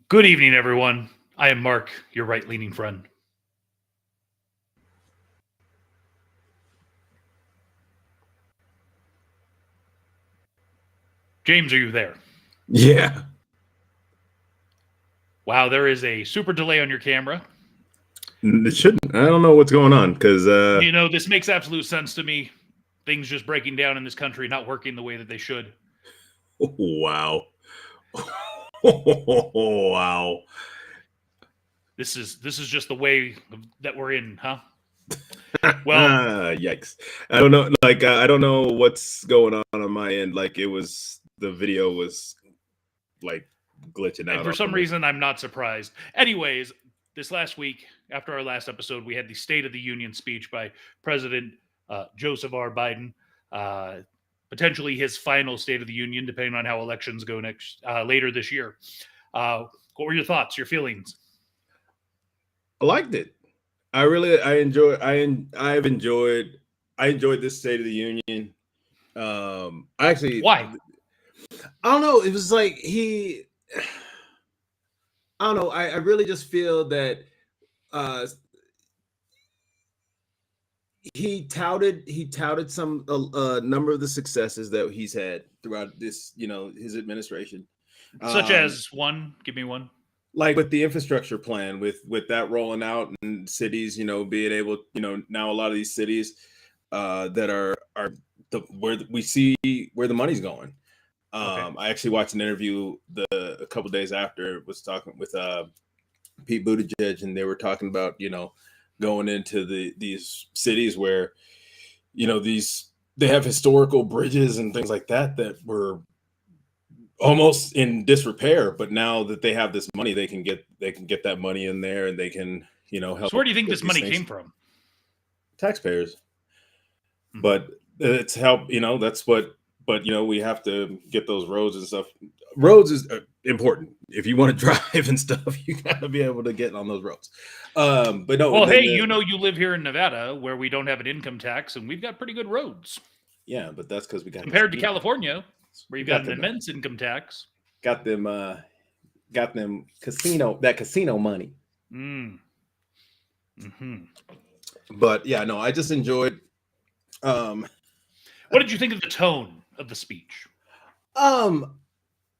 Good evening, everyone. I am Mark, your right leaning friend. James, are you there? Yeah, Wow, there is a super delay on your camera. it shouldn't. I don't know what's going on because This makes absolute sense to me. Things just breaking down in this country, not working the way that they should. wow, wow. This is just the way that we're in, huh? Well, Yikes! I don't know. Like I don't know what's going on my end. Like the video was like glitching and out for on some me. reason, I'm not surprised. Anyways, this last week, after our last episode, we had the State of the Union speech by President Joseph R. Biden. Uh, Potentially his final State of the Union, depending on how elections go next later this year. What were your thoughts, your feelings? I liked it. I enjoy. I've enjoyed. I enjoyed this State of the Union. I actually, Why? I don't know. It was like he. I don't know. I really just feel that uh he touted some number of the successes that he's had throughout this, his administration. Such Um as one? Give me one. like with the infrastructure plan, with that rolling out and cities, being able, now a lot of these cities that are where we see where the money's going. Okay. I actually watched an interview a couple days after, was talking with Pete Buttigieg, and they were talking about, going into these cities where, these they have historical bridges and things like that were almost in disrepair, but now that they have this money, they can get that money in there, and they can, So where help do you think get this these money things. came from? Taxpayers. Mhm. But it's help, that's what, but we have to get those roads and stuff. Roads is important. If you want to drive and stuff, you got to be able to get on those roads. But no, Well, and hey, then you live here in Nevada where we don't have an income tax and we've got pretty good roads yeah, but that's because we got compared to casinos. California where We you've got got an them, immense income tax. got them casino money. Mm. Hmm. But yeah, no, I just enjoyed. Um, What did you think of the tone of the speech? um,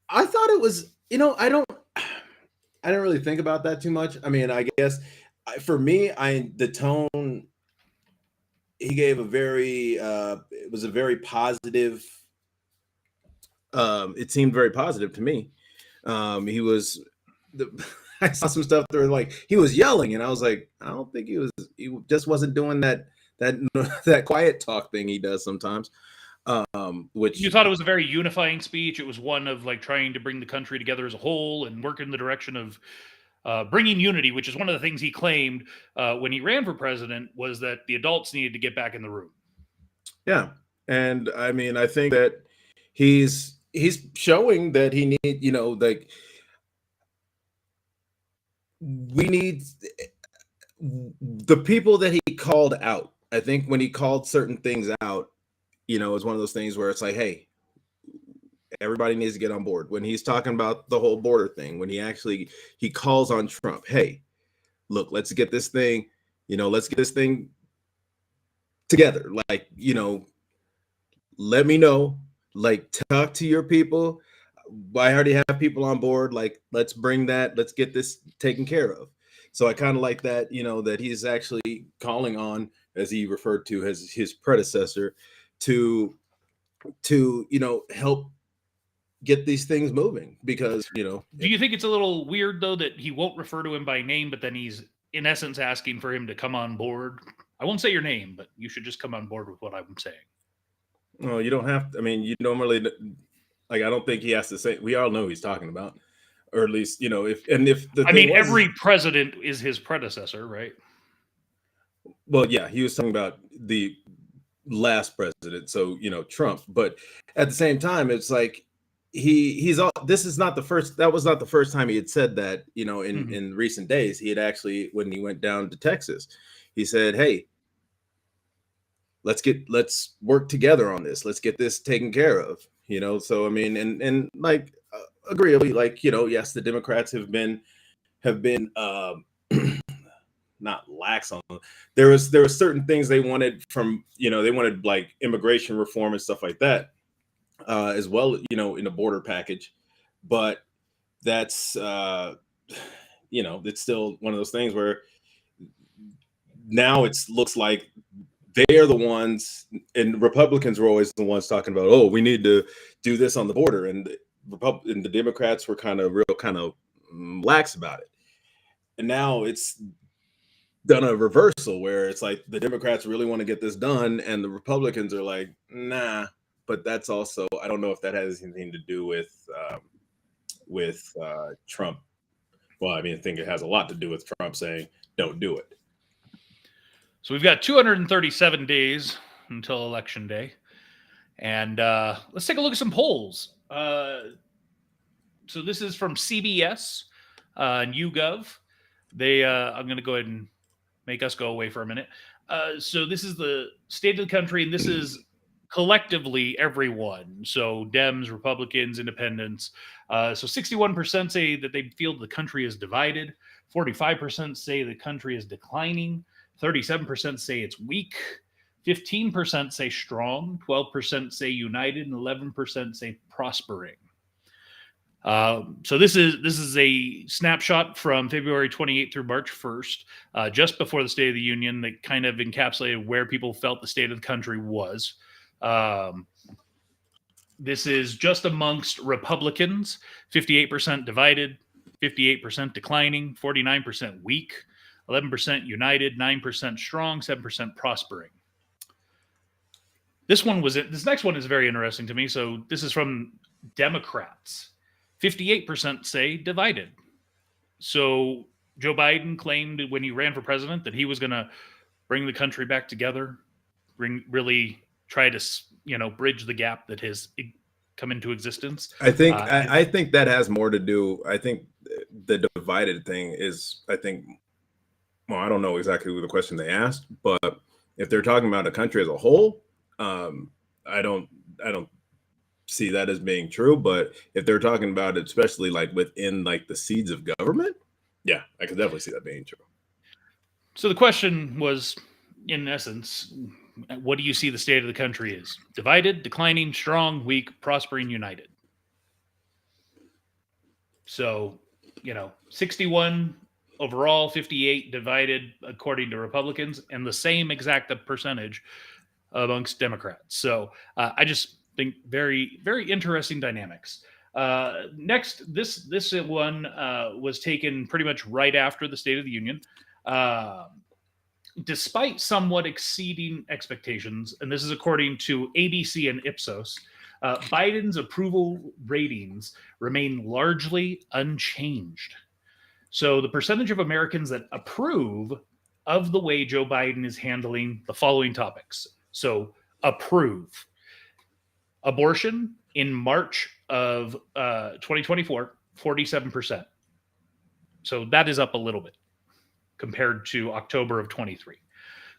I thought it was. I don't really think about that too much. I mean, I guess for me, the tone he gave it was a very positive. It seemed very positive to me. He was the I saw some stuff that were like he was yelling, and I was like, I don't think he just wasn't doing that that quiet talk thing he does sometimes. You Which thought it was a very unifying speech. It was one of like trying to bring the country together as a whole and work in the direction of bringing unity, which is one of the things he claimed when he ran for president was that the adults needed to get back in the room. Yeah, and I mean, I think that he's showing that he need, like we need the people that he called out. I think when he called certain things out, it's one of those things where it's like, hey, everybody needs to get on board. When he's talking about the whole border thing, when he calls on Trump, hey, look, let's get this thing, let's get this thing together. Like, let me know, like talk to your people. I already have people on board. Like, let's get this taken care of. So I kind of like that, that he's actually calling on, as he referred to as his predecessor, to help get these things moving, because Do you think it's a little weird though that he won't refer to him by name, but then he's in essence asking for him to come on board? I won't say your name, but you should just come on board with what I'm saying. well, you don't have to. I mean, you don't really, like, I don't think he has to say. We all know who he's talking about, or at least, if the I thing mean, was, every president is his predecessor, right? well, yeah, he was talking about the last president, so Trump. But at the same time, it's like he's all. This is not the first. That was not the first time he had said that. Mhm. In recent days, he had actually, when he went down to Texas, he said, "Hey, let's work together on this. Let's get this taken care of." So I mean, and like agreeably, like, yes, the Democrats have been not lax on them. There was certain things they wanted from, they wanted like immigration reform and stuff like that, as well, in the border package. But that's it's still one of those things where now it looks like they are the ones, and Republicans were always the ones talking about, oh, we need to do this on the border, and the Democrats were kind of lax about it. And now it's done a reversal where it's like the Democrats really want to get this done, and the Republicans are like, nah. But that's also, I don't know if that has anything to do with Trump. Well, I mean, I think it has a lot to do with Trump saying, don't do it. So we've got 237 days until Election Day. And let's take a look at some polls. So this is from CBS and YouGov. I'm going to go ahead and make us go away for a minute. So this is the state of the country, and this is collectively everyone. So Dems, Republicans, Independents. So 61% say that they feel the country is divided. 45% say the country is declining. 37% say it's weak. 15% say strong. 12% say united, and 11% say prospering. So this is a snapshot from February 28th through March 1st, just before the State of the Union, that kind of encapsulated where people felt the state of the country was. This is just amongst Republicans: 58% divided, 58% declining, 49% weak, 11% united, 9% strong, 7% prospering. This next one is very interesting to me. So this is from Democrats. 58% say divided. So Joe Biden claimed when he ran for president that he was going to bring the country back together, really try to, bridge the gap that has come into existence. I think I think that has more to do. I think the divided thing is, well, I don't know exactly the question they asked, but if they're talking about a country as a whole, I don't see that as being true. But if they're talking about it, especially like within like the seeds of government, yeah, I can definitely see that being true. So the question was, in essence, what do you see the state of the country is? Divided, declining, strong, weak, prospering, united. So, 61 overall, 58 divided according to Republicans, and the same exact percentage amongst Democrats. So I just think very, very interesting dynamics. Next, this one was taken pretty much right after the State of the Union. Despite somewhat exceeding expectations, and this is according to ABC and Ipsos, Biden's approval ratings remain largely unchanged. So the percentage of Americans that approve of the way Joe Biden is handling the following topics. So approve. Abortion in March of 2024, 47%. So that is up a little bit compared to October of 23.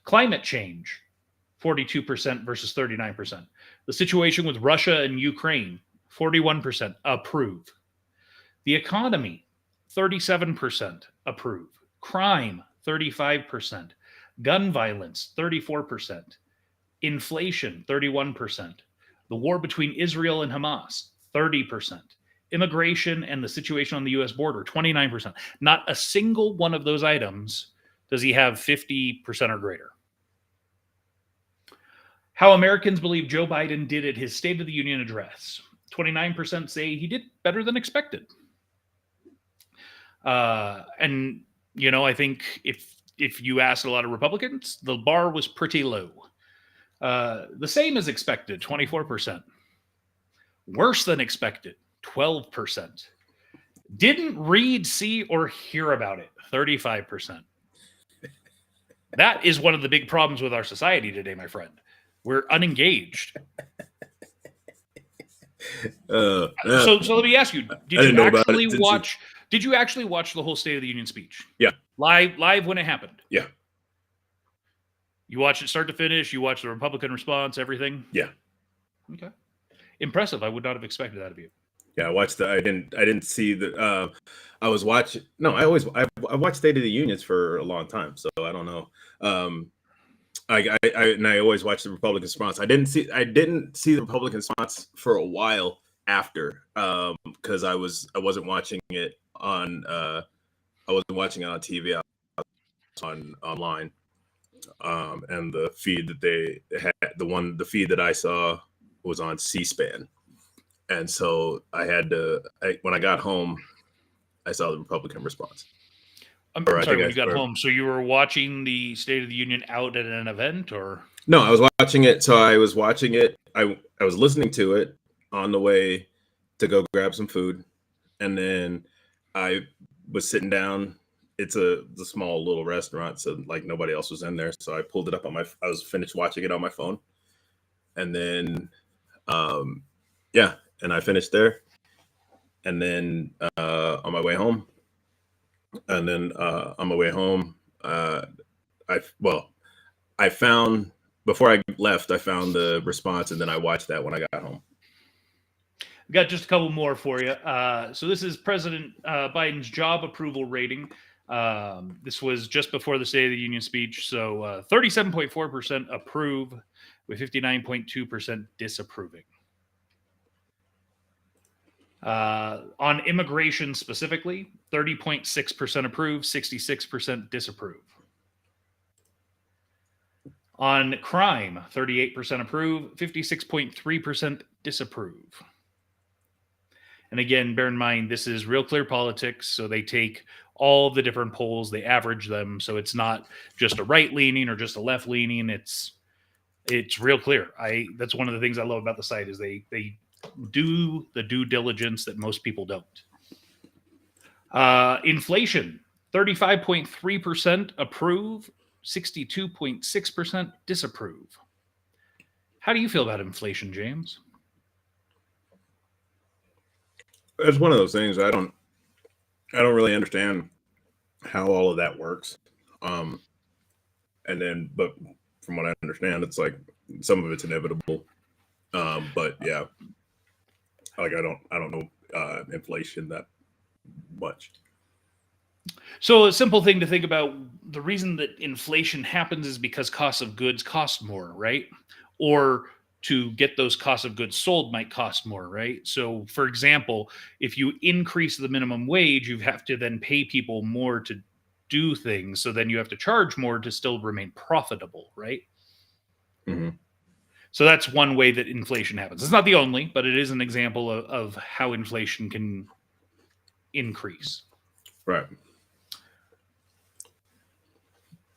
Climate change, 42% versus 39%. The situation with Russia and Ukraine, 41% approve. The economy, 37% approve. Crime, 35%. Gun violence, 34%. Inflation, 31%. The war between Israel and Hamas, 30%. Immigration and the situation on the U.S. border, 29%. Not a single one of those items does he have 50% or greater. How Americans believe Joe Biden did at his State of the Union address. 29% say he did better than expected. And, I think if you asked a lot of Republicans, the bar was pretty low. The same as expected, 24%. Worse than expected, 12%. Didn't read, see, or hear about it, 35%. That is one of the big problems with our society today, my friend. We're unengaged. So let me ask you: Did you actually watch the whole State of the Union speech? Yeah, live when it happened. Yeah, you watched it start to finish. You watched the Republican response, everything. Yeah. Okay, impressive. I would not have expected that of you. Yeah, I watched the. I didn't see the. I was watching. No, I watched State of the Unions for a long time, so I don't know. Um, and I always watch the Republican response. I didn't see the Republican response for a while after, because I wasn't watching it on I wasn't watching it on TV. I was on online, and the feed that they had, the feed that I saw was on C-SPAN, and so when I got home, I saw the Republican response. I'm Or I sorry, think when you got home, so you were watching the State of the Union out at an event, or? No, I was watching it. So I was watching it. I was listening to it on the way to go grab some food, and then I was sitting down. It's a small little restaurant, so like nobody else was in there. So I pulled it up on my. I was finished watching it on my phone, and then, yeah, and I finished there, and then on my way home, and then on my way home, I found before I left, I found the response, and then I watched that when I got home. Got just a couple more for you. So this is President Biden's job approval rating. This was just before the State of the Union speech. So 37.4% approve, with 59.2% disapproving. On immigration specifically, 30.6% approve, 66% disapprove. On crime, 38% approve, 56.3% disapprove. And again, bear in mind, this is Real Clear Politics. So they take all of the different polls, they average them. So it's not just a right leaning or just a left leaning. It's real clear. That's one of the things I love about the site is they do the due diligence that most people don't. Inflation, 35.3% approve, 62.6% disapprove. How do you feel about inflation, James? It's one of those things I don't really understand how all of that works. And then, but from what I understand, it's like some of it's inevitable. But yeah, like I don't know inflation that much. So a simple thing to think about, the reason that inflation happens is because costs of goods cost more, right? Or to get those costs of goods sold might cost more, right? So for example, if you increase the minimum wage, you have to then pay people more to do things. So then you have to charge more to still remain profitable, right? Mm-hmm. So that's one way that inflation happens. It's not the only, but it is an example of how inflation can increase. Right.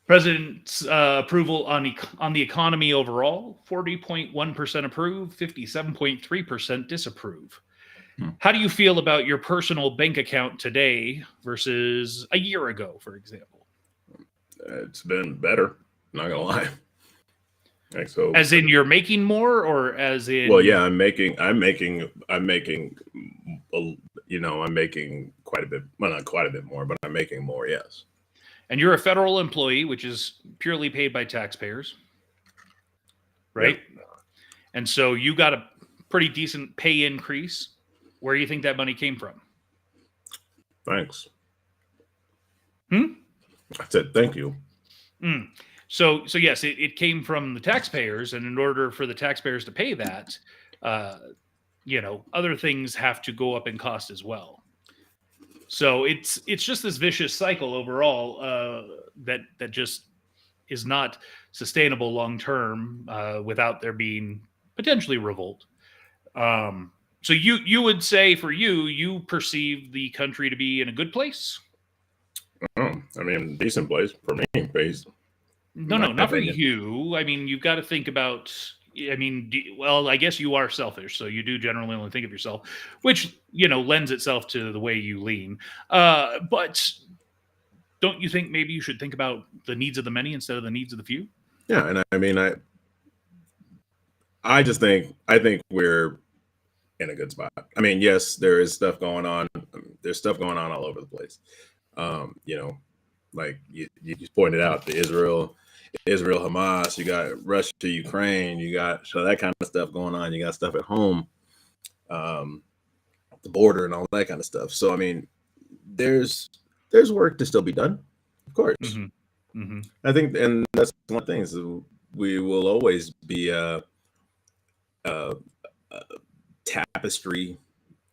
President's approval on the economy overall, 40.1% approve, 57.3% disapprove. How do you feel about your personal bank account today versus a year ago, for example? It's been better, not gonna lie. Like, so, as in you're making more, or as in? Well, yeah, I'm making, you know, I'm making quite a bit. Well, not quite a bit more, but I'm making more. Yes. And you're a federal employee, which is purely paid by taxpayers, right? Yep. And so you got a pretty decent pay increase. Where do you think that money came from? Thanks. I said thank you. So yes, it came from the taxpayers, and in order for the taxpayers to pay that, you know, other things have to go up in cost as well. So it's just this vicious cycle overall that just is not sustainable long term without there being potentially revolt. So you would say for you perceive the country to be in a good place? Oh, I mean, decent place for me, based. No, not for you. I mean, you've got to think about. I mean, well, I guess you are selfish, so you do generally only think of yourself, which, you know, lends itself to the way you lean. But don't you think maybe you should think about the needs of the many instead of the needs of the few? Yeah, and I mean, I think we're in a good spot. I mean, yes, there is stuff going on. There's stuff going on all over the place. You know, like you just pointed out, the Israel, Hamas, you got Russia, Ukraine, you got so that kind of stuff going on. You got stuff at home. the border and all that kind of stuff. So I mean, there's work to still be done, of course. I think, and that's one of the things. We will always be a tapestry,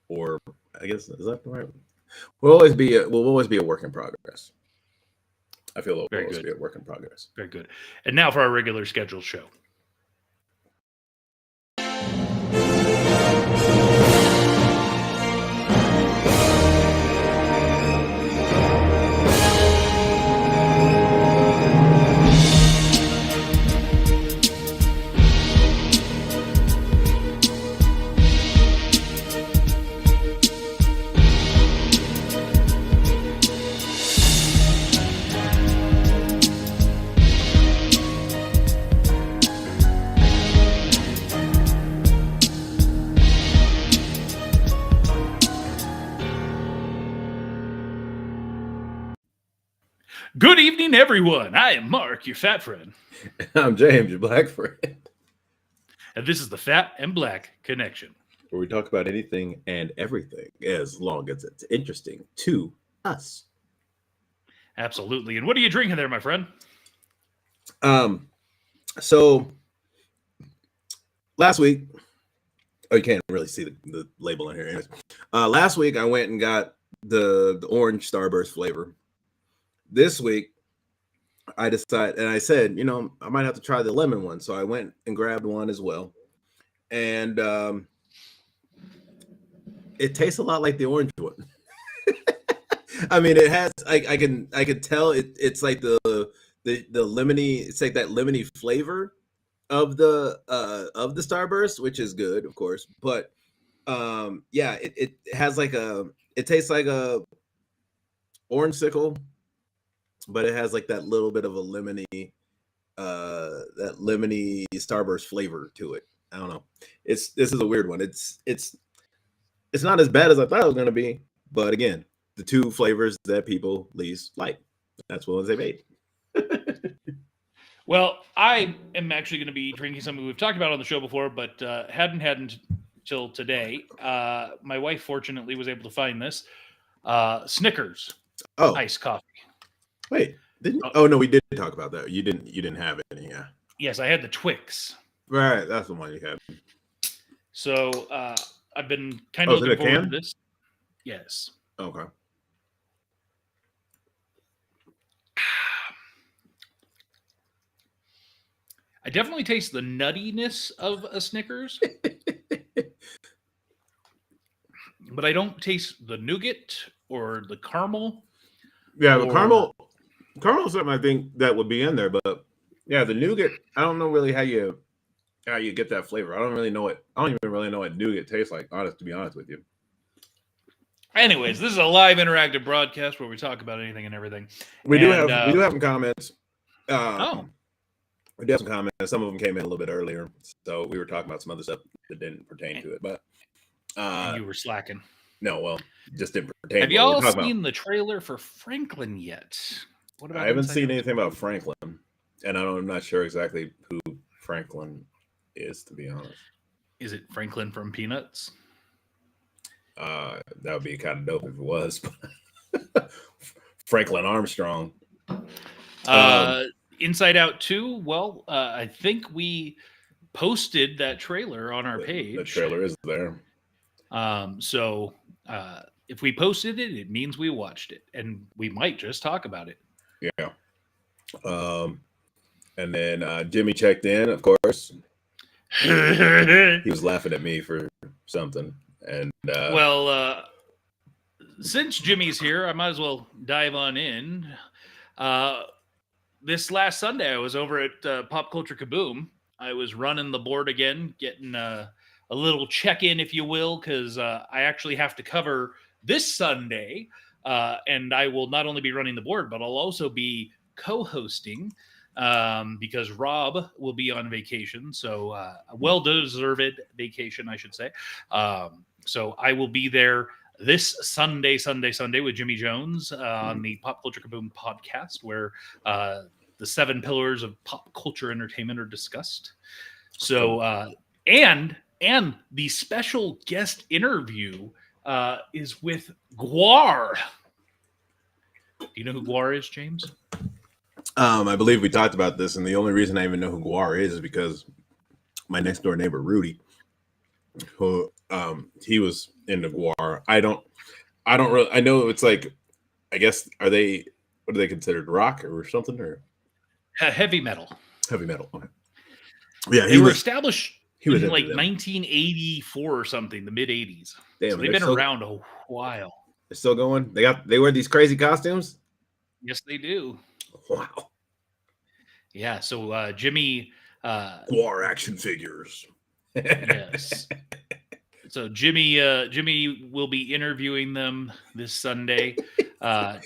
or I guess is that the right? We'll always be a work in progress. I feel we'll always be a work in progress. Very good. And now for our regular scheduled show. Good evening, everyone. I am Mark, your fat friend. I'm James, your black friend. And this is the Fat and Black Connection, where we talk about anything and everything as long as it's interesting to us. Absolutely. And what are you drinking there, my friend? So last week, you can't really see the label in here. Anyways. Last week I went and got the orange Starburst flavor. This week I decided, and I said, I might have to try the lemon one. So I went and grabbed one as well. And it tastes a lot like the orange one. I mean, it has, I can tell it's like the lemony, it's like that lemony flavor of the Starburst, which is good, of course. But yeah, it has like it tastes like a orange sickle, but it has like that little bit of a lemony Starburst flavor to it. I don't know. This is a weird one. It's not as bad as I thought it was gonna be, but again, the two flavors that people least like. That's what they made. Well, I am actually going to be drinking something we've talked about on the show before, but hadn't until today. My wife, fortunately, was able to find this Snickers iced coffee. Wait, didn't? Oh no, we did talk about that. You didn't have any, yeah. Yes, I had the Twix. Right, that's the one you had. So I've been kind of looking forward to this. Yes. Okay. I definitely taste the nuttiness of a Snickers, but I don't taste the nougat or the caramel. Yeah, the caramel is something I think that would be in there, but yeah, the nougat, I don't know really how you get that flavor. I don't even really know what nougat tastes like, to be honest with you. Anyways, this is a live interactive broadcast where we talk about anything and everything. We do have some comments. We did have some comments. Some of them came in a little bit earlier, so we were talking about some other stuff that didn't pertain to it. But you were slacking. No, well, just didn't pertain. Have y'all seen the trailer for Franklin yet? What about? I haven't seen anything about Franklin, and I'm not sure exactly who Franklin is, to be honest. Is it Franklin from Peanuts? That would be kind of dope if it was. Franklin Armstrong. Inside Out 2, well, I think we posted that trailer on our page. The trailer is there. So if we posted it, it means we watched it, and we might just talk about it. Yeah. And then Jimmy checked in, of course. He was laughing at me for something. And since Jimmy's here, I might as well dive on in. This last Sunday, I was over at Pop Culture Kaboom. I was running the board again, getting a little check-in, if you will, because I actually have to cover this Sunday, and I will not only be running the board, but I'll also be co-hosting because Rob will be on vacation, so a well-deserved vacation, I should say. So I will be there this Sunday with Jimmy Jones on the Pop Culture Kaboom podcast, where the 7 pillars of pop culture entertainment are discussed. So, and the special guest interview is with Guar. Do you know who Guar is, James? I believe we talked about this, and the only reason I even know who Guar is because my next door neighbor Rudy, who he was into Guar. I don't really. I know it's like, I guess what are they considered, rock or something, or Heavy metal. heavy metal? Okay. Yeah, They were established he was in into like them. 1984 or something, the mid 80s. Damn, So they've been around a while. They're still going. They wear these crazy costumes. Yes, they do. Wow. Yeah. So Jimmy. Guar action figures. Yes. So Jimmy will be interviewing them this Sunday. I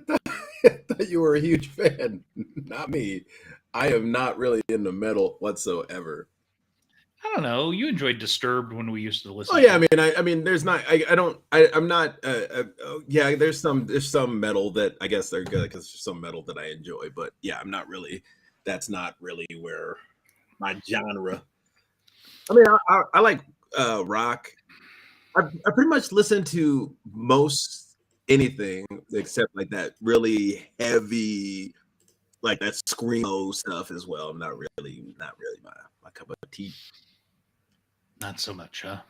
thought you were a huge fan. Not me. I am not really into metal whatsoever. I don't know. You enjoyed Disturbed when we used to listen. Oh yeah, I mean, there's not. I'm not. Yeah, there's some metal that I guess they're good because there's some metal that I enjoy. But yeah, I'm not really. That's not really where my genre. I mean, I like rock. I pretty much listen to most anything except like that really heavy, like that screamo stuff as well. I'm not really my cup of tea. Not so much, huh?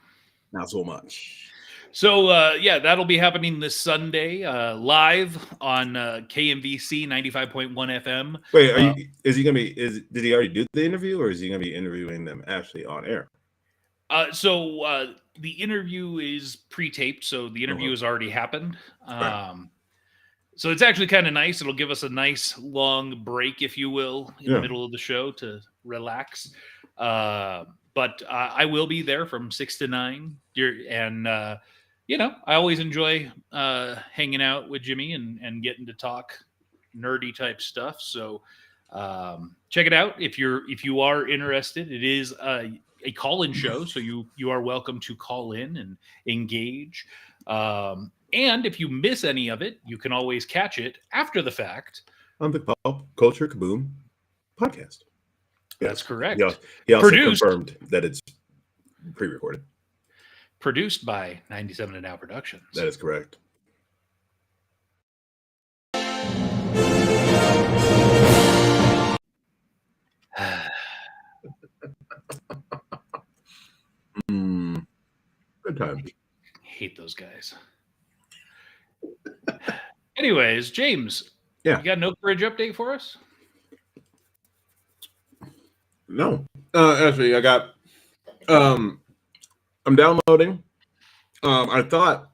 Not so much. So yeah, that'll be happening this Sunday live on KMVC 95.1 FM. Wait, is he gonna be? Did he already do the interview, or is he gonna be interviewing them actually on air? So the interview is pre-taped, so the interview has already happened. Right. So it's actually kind of nice. It'll give us a nice long break, if you will, in the middle of the show to relax. But I will be there from 6 to 9. And, I always enjoy hanging out with Jimmy and getting to talk nerdy type stuff. So check it out if you are interested. It is a call-in show, so you are welcome to call in and engage. And if you miss any of it, you can always catch it after the fact on the Pop Culture Kaboom podcast. That's correct. He also confirmed that it's pre-recorded. Produced by 97 and Now Productions. That is correct. Good times. Hate those guys. Anyways, James. Yeah. You got an Oak Ridge update for us? No. Actually, I got. I'm downloading. I thought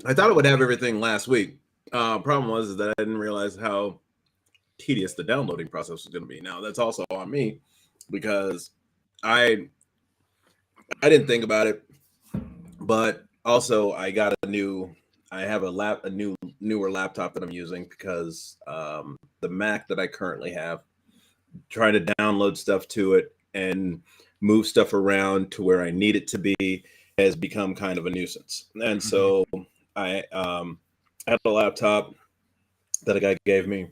it would have everything last week. Problem was that I didn't realize how tedious the downloading process was going to be. Now that's also on me because I didn't think about it, but also I got I have a newer laptop that I'm using because the Mac that I currently have, trying to download stuff to it and move stuff around to where I need it to be has become kind of a nuisance. And so I had a laptop that a guy gave me,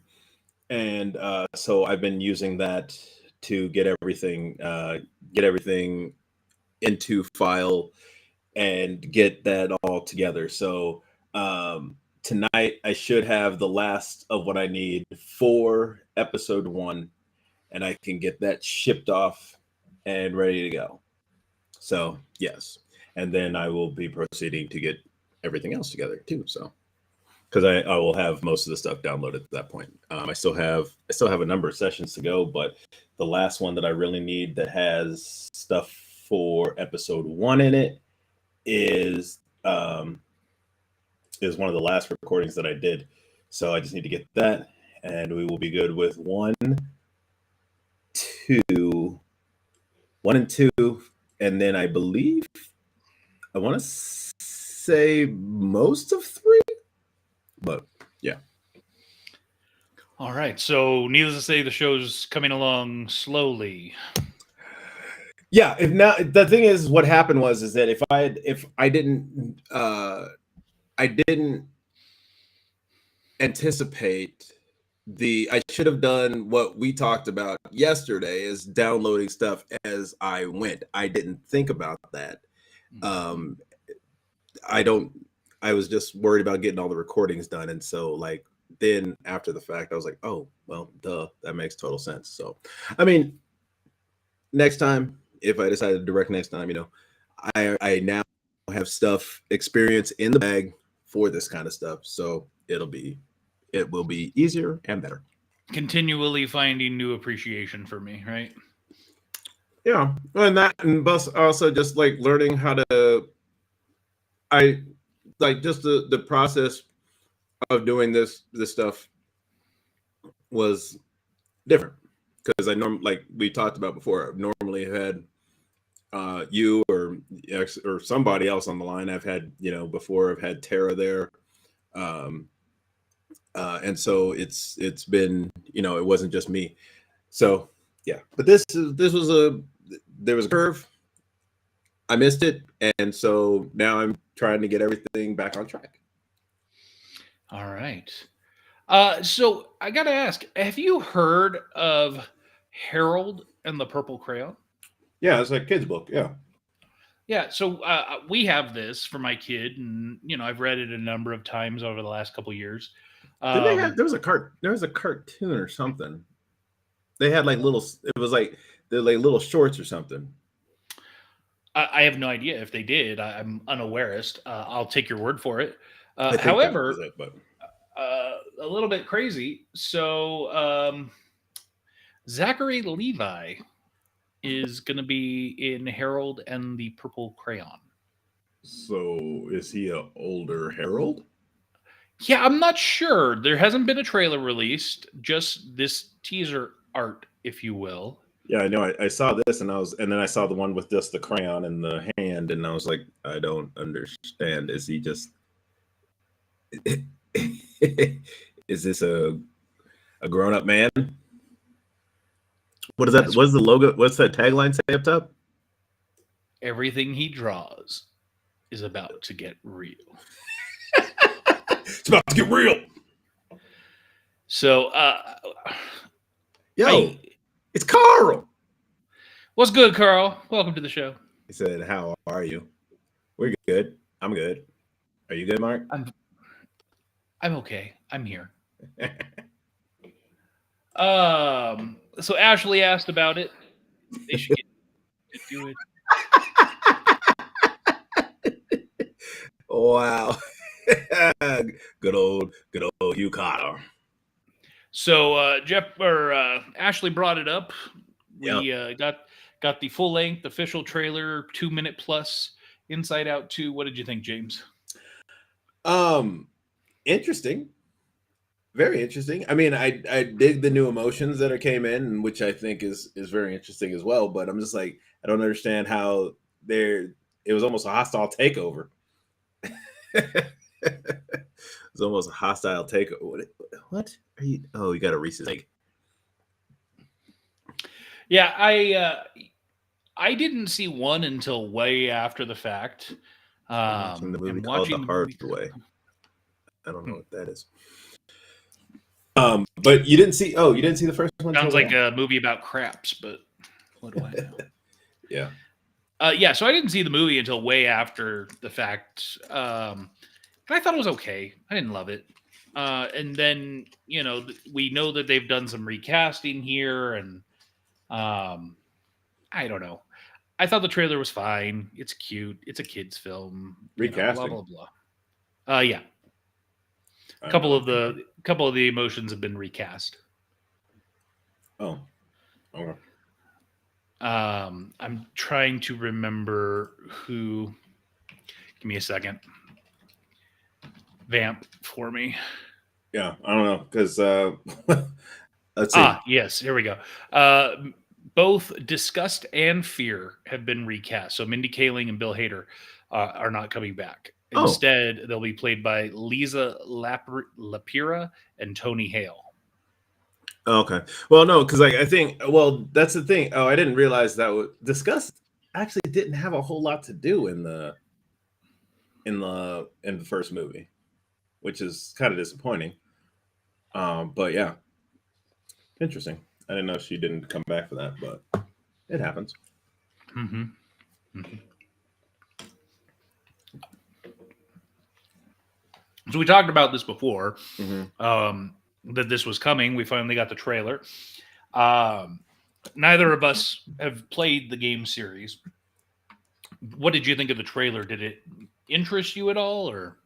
and so I've been using that to get everything into file and get that all together. So tonight I should have the last of what I need for episode 1, and I can get that shipped off and ready to go. So yes, and then I will be proceeding to get everything else together too. So because I will have most of the stuff downloaded at that point. I still have a number of sessions to go, but the last one that I really need that has stuff for episode 1 in it is one of the last recordings that I did. So I just need to get that, and we will be good with 1, 2, and then I believe I want to say most of 3, but yeah. All right. So needless to say, the show's coming along slowly. Yeah. If not, the thing is, what happened was that if I didn't anticipate I should have done what we talked about yesterday, is downloading stuff as I went. I didn't think about that. Um, I don't. I was just worried about getting all the recordings done, and so like then after the fact, I was like, oh well, duh, that makes total sense. So, I mean, next time if I decide to direct next time, I now have stuff experience in the bag for this kind of stuff, so it will be easier and better. Continually finding new appreciation for me, right? Yeah, and that and plus also just like learning how to I like just the process of doing this stuff was different because I like we talked about before. I've normally had you or somebody else on the line. I've had before. I've had Tara there, um, and so it's been it wasn't just me. So yeah, but this was there was a curve. I missed it, and so now I'm trying to get everything back on track. All right. So I got to ask, have you heard of Harold and the Purple Crayon? Yeah, it's like a kid's book. Yeah. Yeah, so we have this for my kid, and I've read it a number of times over the last couple years. Did they have? There was a cartoon or something. They had like little. It was like they're like little shorts or something. I have no idea if they did. I'm unawareist. I'll take your word for it. I think that was However, it, but a little bit crazy. So Zachary Levi is going to be in Harold and the Purple Crayon. so is he a older Harold? Yeah, I'm not sure. There hasn't been a trailer released, just this teaser art, if you will. Yeah, I know. I saw this, and then I saw the one with just the crayon in the hand, and I was like, I don't understand. Is he just? Is this a grown up man? What is that? What's the logo? What's that tagline say up top? Everything he draws is about to get real. It's about to get real. So, Yo, it's Carl. What's good, Carl? Welcome to the show. He said, "How are you? We're good. I'm good. Are you good, Mark?" I'm okay. I'm here. So Ashley asked about it. They should get to do it. Wow. good old Hugh Carter. So Ashley brought it up. We got the full length official trailer, 2-minute plus. Inside Out 2. What did you think, James? Interesting. Very interesting. I mean, I dig the new emotions that came in, which I think is very interesting as well. But I'm just like, I don't understand how it was almost a hostile takeover. It's almost a hostile takeover. What are you? Oh, you got a Reese's egg. Yeah, I didn't see one until way after the fact. Watching the movie called The Hard Way. I don't know what that is. But you didn't see the first one? Sounds like a movie about craps, but what do I know? Yeah. Yeah, so I didn't see the movie until way after the fact. And I thought it was okay. I didn't love it. And then, we know that they've done some recasting here, and I don't know. I thought the trailer was fine. It's cute. It's a kid's film. Recasting? Blah, blah, blah. Yeah. A couple of the emotions have been recast. Oh. Okay. I'm trying to remember who. Give me a second. Vamp for me. Yeah, I don't know because let's see. Yes, here we go. Both Disgust and Fear have been recast. So Mindy Kaling and Bill Hader are not coming back. Instead, they'll be played by Lisa Lapira and Tony Hale. Okay. Well, no, because I think that's the thing. Oh, I didn't realize that Disgust actually didn't have a whole lot to do in the first movie, which is kind of disappointing. But yeah, interesting. I didn't know she didn't come back for that, but it happens. Mm-hmm. Mm-hmm. So we talked about this before, Mhm. that this was coming. We finally got the trailer. Neither of us have played the game series. What did you think of the trailer? Did it interest you at all, or?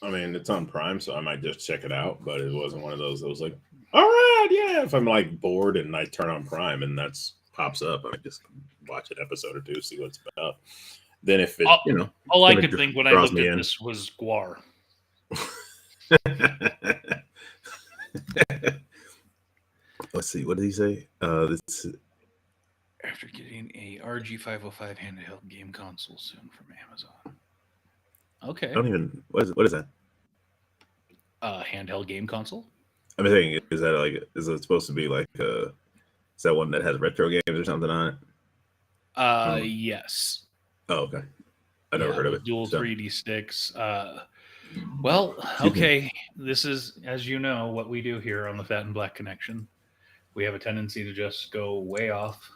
I mean, it's on Prime, so I might just check it out. But it wasn't one of those that was like, all right, yeah. If I'm like bored and I turn on Prime and that's pops up, I might just watch an episode or two, see what it's about. Then if it, All, You know, all I kinda could think when I draws looked me at in. this was Guar. Let's see. What did he say? This After getting a RG505 handheld game console soon from Amazon. Okay. I don't even. What is that? Handheld game console. I'm saying, is that like? Is it supposed to be like? Is that one that has retro games or something on it? Yes. Oh, okay. I never heard of with it. Dual so. 3D sticks. Well, okay. This is, as you know, what we do here on the Fat and Black Connection. We have a tendency to just go way off.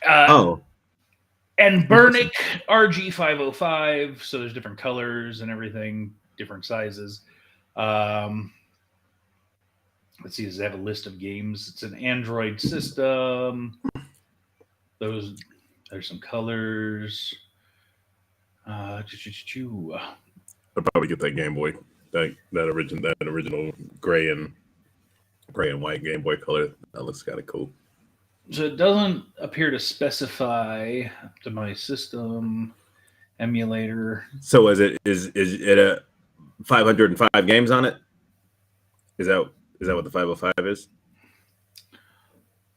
Oh, And Burnick RG505. So there's different colors and everything, different sizes. Let's see, does it have a list of games? It's an Android system. There's some colors. I'd probably get that Game Boy, that original gray and white Game Boy color. That looks kind of cool. So it doesn't appear to specify optimized system, emulator. So is it a 505 games on it? Is that what the 505 is?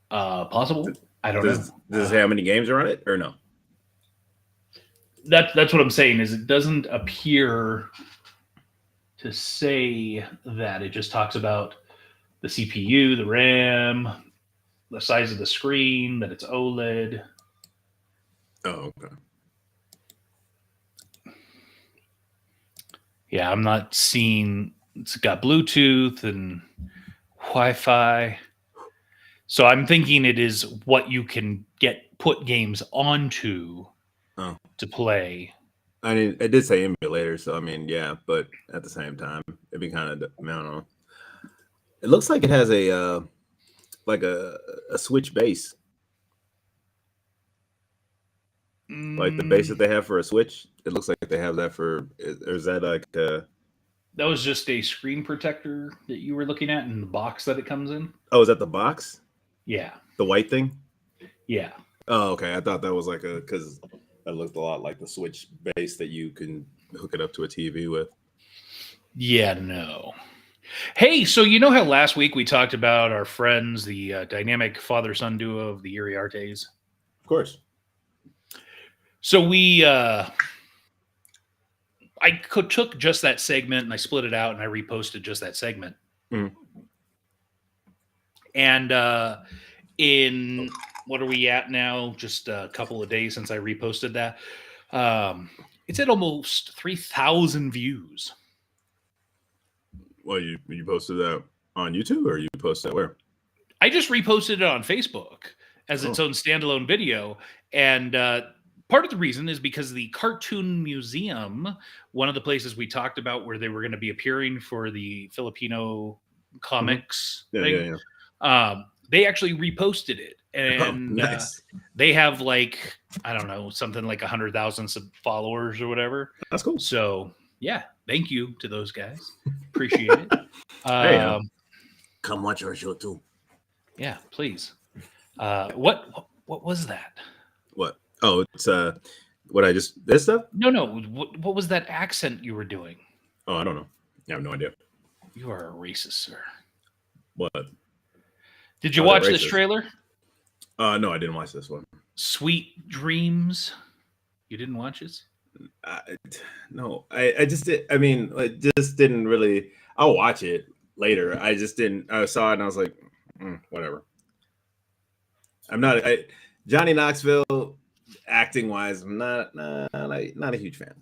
Possible. I don't know. Does it say how many games are on it or no? That's what I'm saying. Is it doesn't appear to say that. It just talks about the CPU, the RAM, the size of the screen, that it's OLED. Oh, okay. Yeah, I'm not seeing. It's got Bluetooth and Wi-Fi. So I'm thinking it is what you can put games onto to play. I mean, it did say emulator, so I mean, yeah, but at the same time, it'd be kind of, I don't know. It looks like it has a like a Switch base, like the base that they have for a Switch. It looks like they have that for. Or is that like? That was just a screen protector that you were looking at in the box that it comes in. Oh, is that the box? Yeah. The white thing? Yeah. Oh, okay. I thought that was like because that looked a lot like the Switch base that you can hook it up to a TV with. Yeah, no. Hey, so you know how last week we talked about our friends, the dynamic father-son duo of the Iriartes? Of course. So I took just that segment and I split it out and I reposted just that segment. Mhm. And in what are we at now? Just a couple of days since I reposted that. It's at almost 3,000 views. Well, you posted that on YouTube, or you posted that where? I just reposted it on Facebook as its own standalone video. And part of the reason is because the Cartoon Museum, one of the places we talked about where they were going to be appearing for the Filipino comics thing, they actually reposted it. And nice. They have like, I don't know, something like 100,000 followers or whatever. That's cool. So yeah, thank you to those guys. Appreciate it. Hey, come watch our show too. Yeah, please. What was that? What? Oh, it's what I just this stuff? No. What was that accent you were doing? Oh, I don't know. I have no idea. You are a racist, sir. What? Did you watch this trailer? No, I didn't watch this one. Sweet Dreams. You didn't watch this? No, I just did. I mean, it just didn't really. I'll watch it later. I just didn't. I saw it and I was like, whatever. I'm not. Johnny Knoxville, acting wise, I'm not a huge fan.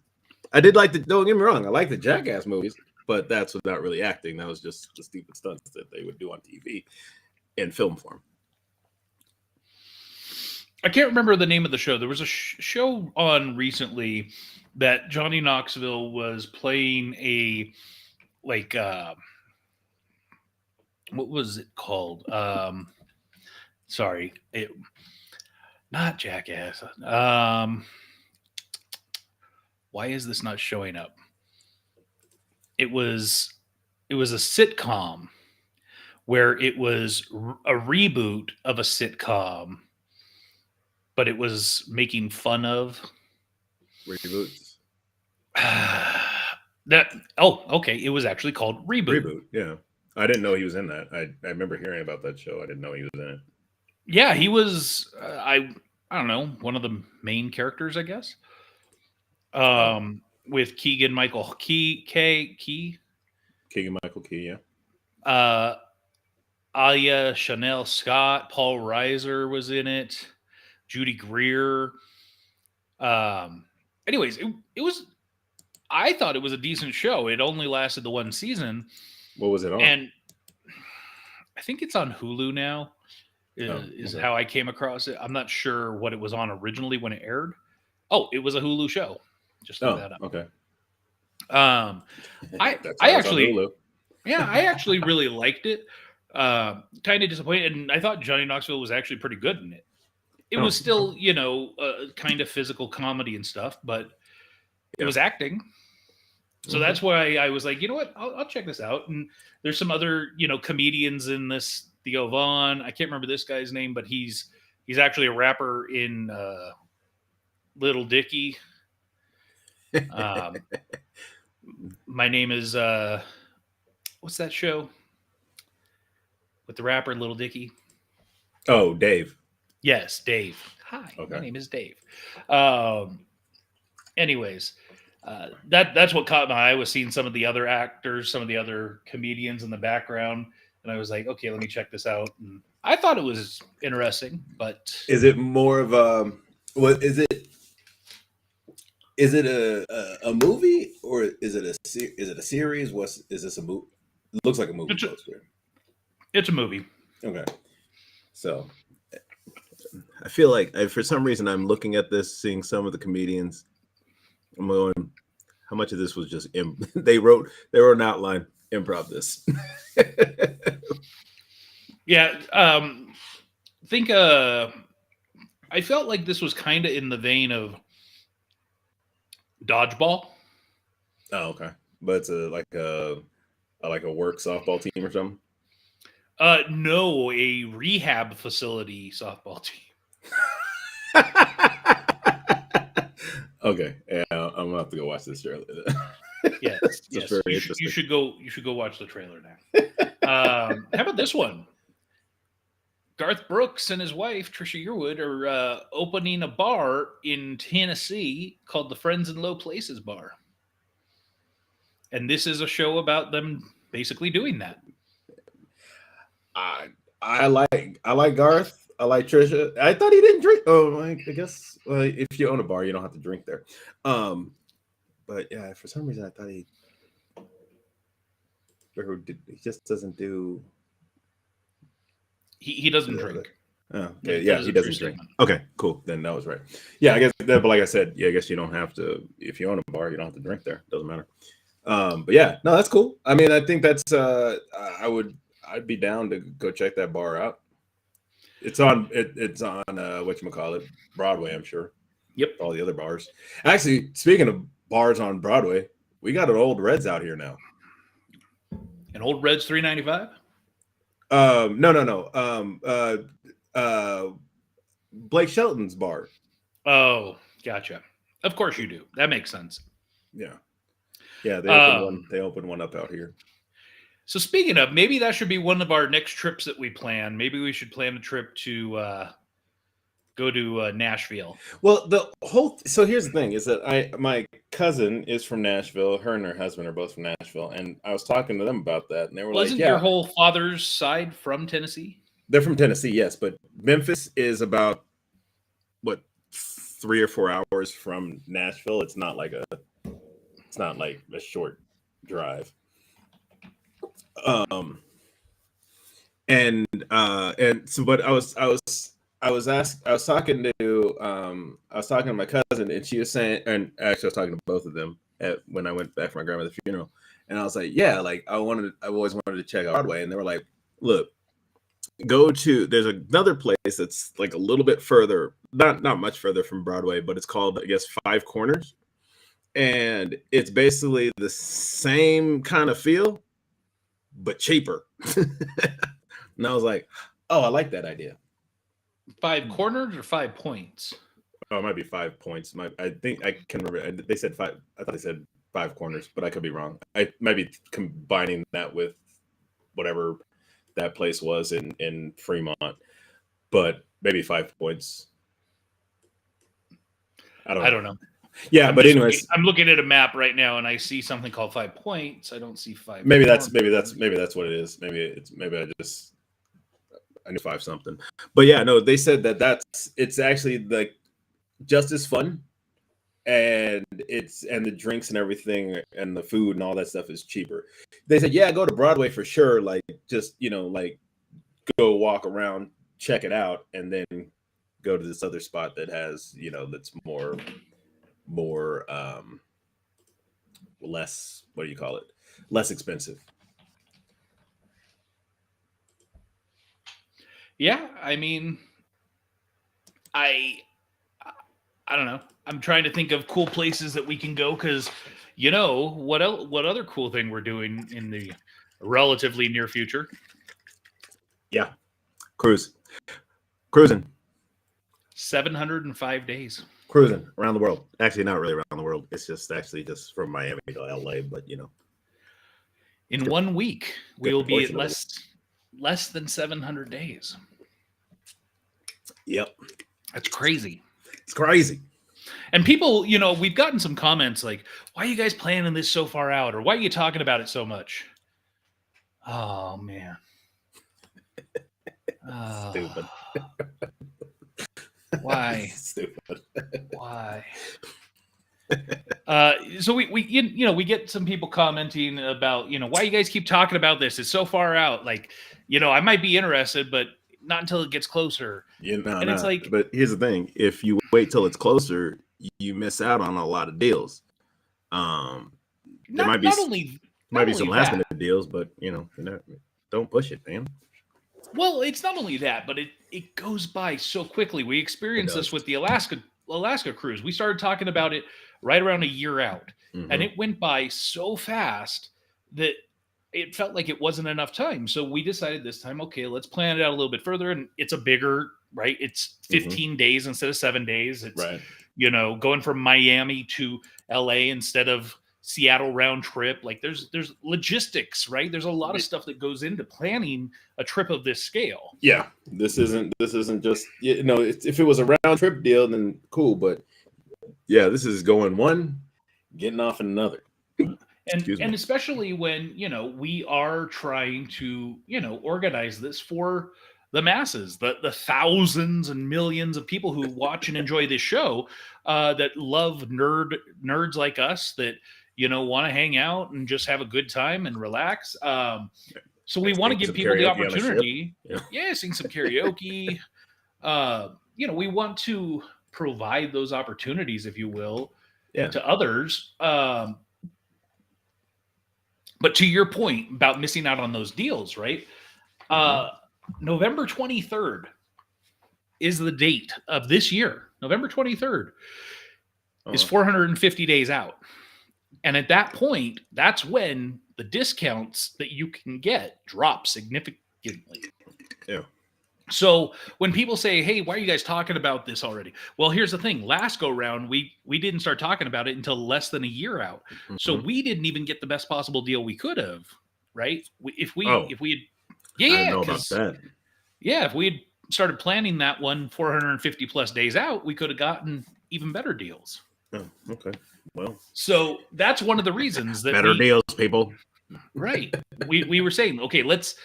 I did like the. Don't get me wrong. I like the Jackass movies, but that's not really acting. That was just the stupid stunts that they would do on TV in film form. I can't remember the name of the show. There was a show on recently that Johnny Knoxville was playing a like what was it called? Sorry, not Jackass. Why is this not showing up? It was a sitcom where it was a reboot of a sitcom, but it was making fun of Reboots. that. Oh, okay. It was actually called Reboot. Reboot. Yeah, I didn't know he was in that. I remember hearing about that show. I didn't know he was in it. Yeah, he was. I don't know, one of the main characters, I guess. With Keegan Michael Key. Keegan Michael Key, yeah. Aya Chanel Scott, Paul Reiser was in it, Judy Greer. Anyways, it was. I thought it was a decent show. It only lasted the one season, What was it on? and I think it's on Hulu now. Is okay. how I came across it. I'm not sure what it was on originally when it aired. Oh, it was a Hulu show. Just look that up. Okay. I That's why it's on actually, Hulu. yeah, I actually really liked it. Kind of disappointed, and I thought Johnny Knoxville was actually pretty good in it. It was still, kind of physical comedy and stuff, but it was acting. So that's why I was like, you know what, I'll check this out. And there's some other, comedians in this. Theo Vaughn, I can't remember this guy's name, but he's actually a rapper in Little Dicky. My name is what's that show with the rapper Little Dicky? Oh, Dave. Yes, Dave. Hi, Okay. my name is Dave. Anyways, that's what caught my eye, was seeing some of the other actors, some of the other comedians in the background, and I was like, okay, let me check this out. And I thought it was interesting, but Is it more of a what is it? Is it a movie or is it a series? Is this a movie? It looks like a movie poster. It's a movie. Okay. So I feel like for some reason I'm looking at this, seeing some of the comedians. I'm going, how much of this was just they wrote an outline, improv this. Yeah, think I felt like this was kind of in the vein of Dodgeball. Oh, okay. But it's like a work softball team or something. No, a rehab facility softball team. Okay, yeah, I'm gonna have to go watch this trailer. Yes, yes. Very You interesting. should go. You should go watch the trailer now. How about this one? Garth Brooks and his wife Trisha Yearwood are opening a bar in Tennessee called the Friends in Low Places Bar, and this is a show about them basically doing that. I like Garth. I like Trisha. I thought he didn't drink. Oh, I guess if you own a bar, you don't have to drink there. But yeah, for some reason I thought he just doesn't do. He doesn't drink. Oh, okay. Yeah, he doesn't drink. Okay, cool. Then that was right. Yeah, I guess. But like I said, yeah, I guess you don't have to. If you own a bar, you don't have to drink there. Doesn't matter. But yeah, no, that's cool. I mean, I think that's. I'd be down to go check that bar out. It's on whatchamacallit, Broadway, I'm sure. Yep. All the other bars. Actually, speaking of bars on Broadway, we got an Old Reds out here now. An Old Reds $3.95? No. Blake Shelton's bar. Oh, gotcha. Of course you do. That makes sense. Yeah. Yeah, they opened one up out here. So speaking of, maybe that should be one of our next trips that we plan. Maybe we should plan a trip to go to Nashville. Well, so here's the thing: is that my cousin is from Nashville. Her and her husband are both from Nashville, and I was talking to them about that, and they were Wasn't like, "Yeah, your whole father's side from Tennessee?" They're from Tennessee, yes, but Memphis is about 3 or 4 hours from Nashville. It's not like a short drive. And so, but I was I was talking to my cousin, and she was saying, and actually I was talking to both of them when I went back for my grandmother's funeral, and I was like, yeah, like I've always wanted to check out Broadway, and they were like, look, there's another place that's like a little bit further, not much further from Broadway, but it's called, I guess, Five Corners, and it's basically the same kind of feel, but cheaper. And I was like, oh, I like that idea. 5 corners or 5 points? Oh, it might be 5 points. I think I can remember. They said 5. I thought they said 5 corners, but I could be wrong. I might be combining that with whatever that place was in Fremont, but maybe 5 points. I don't know. Yeah, I'm but anyways, I'm looking at a map right now, and I see something called 5 points. I don't see 5. maybe that's what it is. Maybe I knew 5 something. But yeah, no, they said it's actually like just as fun, and the drinks and everything and the food and all that stuff is cheaper. They said, yeah, go to Broadway for sure, like just like go walk around, check it out, and then go to this other spot that has that's more less, what do you call it, less expensive. Yeah, I mean, I don't know. I'm trying to think of cool places that we can go, because what other cool thing we're doing in the relatively near future? Yeah, cruising 705 days. Cruising around the world. Actually, not really around the world. It's just from Miami to LA, but in 1 week we will be at less than 700 days. Yep. That's crazy. It's crazy. And people, we've gotten some comments like, why are you guys planning this so far out? Or why are you talking about it so much? Oh, man. Stupid. Why? Stupid. Why? So we get some people commenting about, why you guys keep talking about this? It's so far out. Like, I might be interested, but not until it gets closer. It's like, but here's the thing: if you wait till it's closer, you miss out on a lot of deals. There might be some last minute deals, but don't push it, man. Well, it's not only that, but it goes by so quickly. We experienced this with the Alaska cruise. We started talking about it right around a year out, and it went by so fast that it felt like it wasn't enough time. So we decided this time, okay, let's plan it out a little bit further. And it's a bigger, right? It's 15 days instead of 7 days. It's, right. Going from Miami to LA instead of Seattle round trip. Like there's logistics, right? There's a lot of stuff that goes into planning a trip of this scale. Yeah. This isn't just, if it was a round trip deal, then cool. But this is going one, getting off in another. And especially when, we are trying to, organize this for the masses, the thousands and millions of people who watch and enjoy this show, that love nerds like us that, want to hang out and just have a good time and relax. So we want to give people the opportunity. Sing some karaoke. We want to provide those opportunities, if you will, to others. But to your point about missing out on those deals, right? November 23rd is the date of this year. November 23rd is 450 days out. And at that point, that's when the discounts that you can get drop significantly. Yeah. So when people say, hey, why are you guys talking about this already? Well, here's the thing. Last go round, we didn't start talking about it until less than a year out. So we didn't even get the best possible deal we could have, right? If we had, I didn't know about that. Yeah, if we had started planning that one 450 plus days out, we could have gotten even better deals. Oh, okay. Well, so that's one of the reasons that better deals, people. Right. We were saying, okay, let's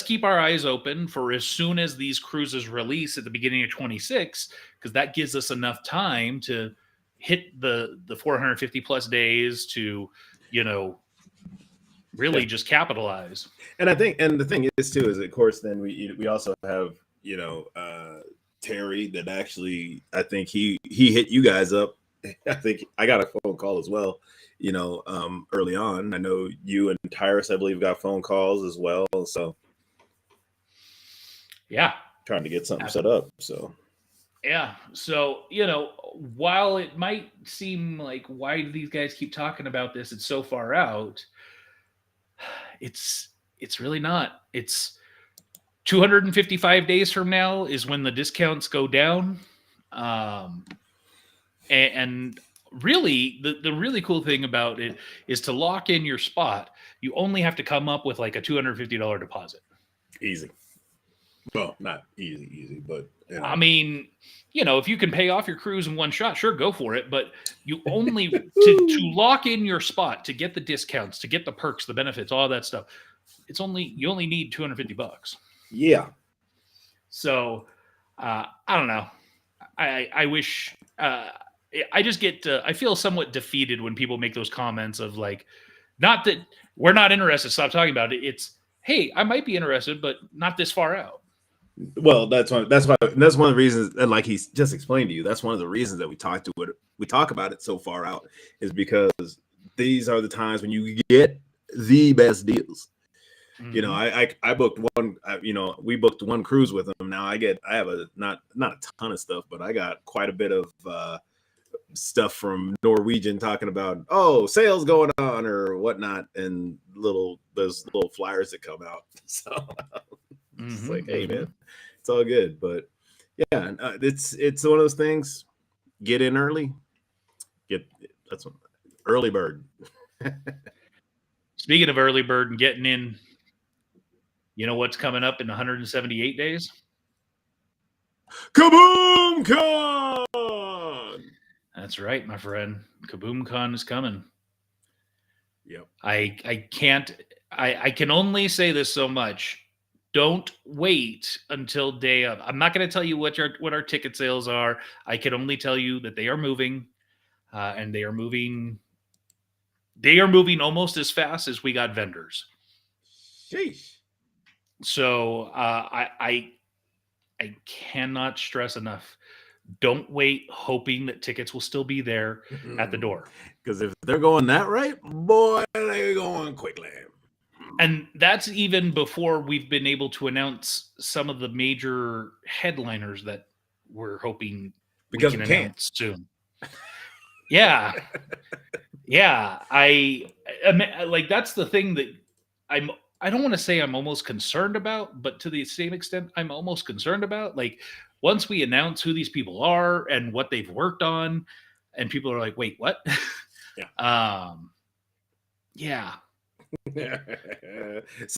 keep our eyes open for as soon as these cruises release at the beginning of 26, because that gives us enough time to hit the 450 plus days to, really just capitalize. And I think, and the thing is too, is of course, then we also have, Terry that actually, I think he hit you guys up. I think I got a phone call as well, early on. I know you and Tyrus, I believe, got phone calls as well. So Yeah. trying to get something set up. So Yeah. So, while it might seem like, why do these guys keep talking about this? It's so far out. It's really not. It's 255 days from now is when the discounts go down. And really, the really cool thing about it is to lock in your spot, you only have to come up with like a $250 deposit. easy. Well, not easy, but I mean, if you can pay off your cruise in one shot, sure, go for it. But you only to lock in your spot, to get the discounts, to get the perks, the benefits, all that stuff. You only need $250. yeah. So I don't know. I wish. I just get. I feel somewhat defeated when people make those comments of like, not that we're not interested. Stop talking about it. It's, hey, I might be interested, but not this far out. Well, that's one of the reasons, and like he's just explained to you, that's one of the reasons that we talk about it so far out, is because these are the times when you get the best deals. Mm-hmm. I booked one. We booked one cruise with them. Now I have not a ton of stuff, but I got quite a bit of stuff from Norwegian talking about, sales going on or whatnot, and those little flyers that come out. So it's like, hey man, it's all good. But yeah, it's one of those things. Get in early. Early bird. Speaking of early bird and getting in, you know what's coming up in 178 days? Kaboom Con! That's right, my friend. Kaboom Con is coming. Yep. I can only say this so much. Don't wait until day of. I'm not going to tell you what our ticket sales are. I can only tell you that they are moving, and they are moving. They are moving almost as fast as we got vendors. Sheesh. So I cannot stress enough. Don't wait hoping that tickets will still be there at the door. Because if they're going that right, boy, they're going quickly. And that's even before we've been able to announce some of the major headliners that we're hoping because we can announce soon. Yeah. Yeah. I like, that's the thing that I don't want to say I'm almost concerned about, but to the same extent, I'm almost concerned about. Like, once we announce who these people are and what they've worked on, and people are like, wait, what? Yeah. Yeah.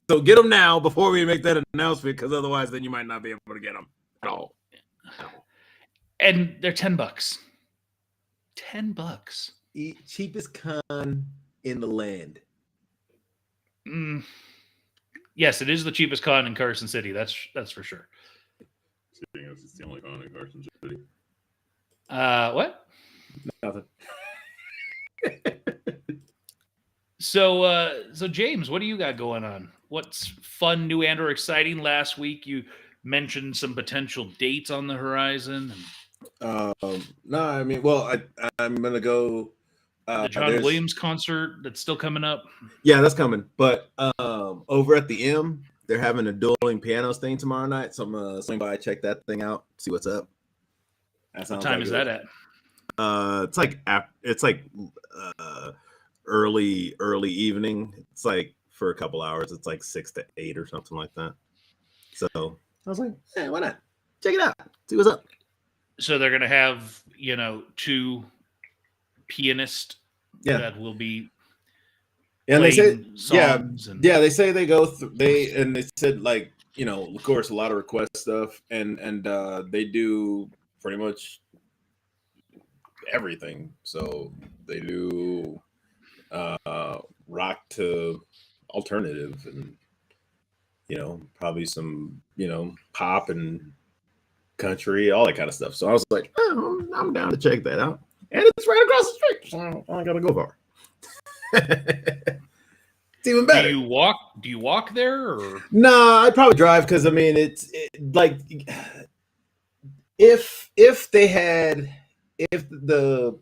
So get them now before we make that announcement, because otherwise then you might not be able to get them at all. And they're $10. $10. Cheapest con in the land. Yes, it is the cheapest con in Carson City. That's for sure. It's the only con in Carson City. What? Nothing. So James, what do you got going on? What's fun, new, and or exciting? Last week you mentioned some potential dates on the horizon. No, I mean, well, I'm gonna go. The John Williams concert that's still coming up. Yeah, that's coming. But over at the M, they're having a dueling pianos thing tomorrow night. So I'm gonna swing by, check that thing out, see what's up. What time is that at? It's like early evening. It's like for a couple hours. It's like 6 to 8 or something like that. So I was like, hey, why not? Check it out. See what's up. So they're gonna have, two pianists that will be and they say they say they go through they said, like, of course, a lot of request stuff, and they do pretty much everything. So they do rock to alternative, and probably some pop and country, all that kind of stuff. So I was like, I'm down to check that out, and it's right across the street, so I gotta go far. It's even better. Do you walk there, or? No, I'd probably drive, because I mean, it's like if they had, if the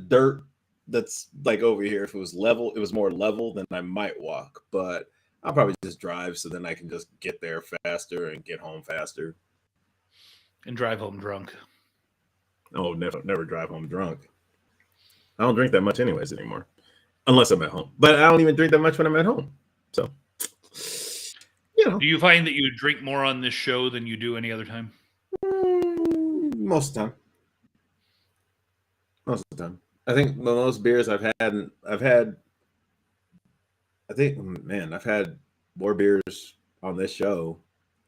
dirt that's like over here, if it was level, it was more level, then I might walk. But I'll probably just drive, so then I can just get there faster and get home faster. And drive home drunk. Oh, never drive home drunk. I don't drink that much anyways anymore, unless I'm at home. But I don't even drink that much when I'm at home. So, Do you find that you drink more on this show than you do any other time? Most of the time. Most of the time. I think the most beers I've had, I think, man, I've had more beers on this show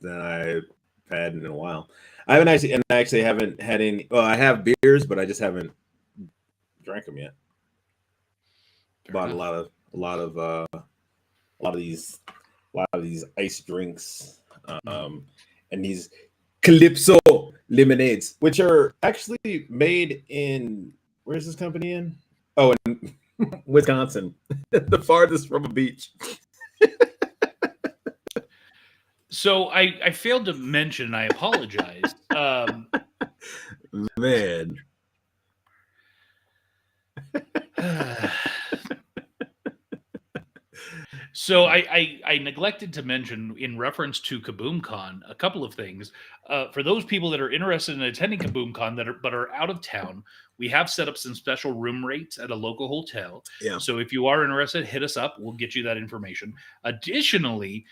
than I've had in a while. I actually haven't had any. Well, I have beers, but I just haven't drank them yet. Bought a lot of these ice drinks, and these Calypso lemonades, which are actually made in, where's this company in? Oh, in Wisconsin, the farthest from a beach. So I failed to mention, I apologize. Man. So I neglected to mention in reference to KaboomCon a couple of things. For those people that are interested in attending KaboomCon but are out of town, we have set up some special room rates at a local hotel. Yeah. So if you are interested, hit us up. We'll get you that information. Additionally,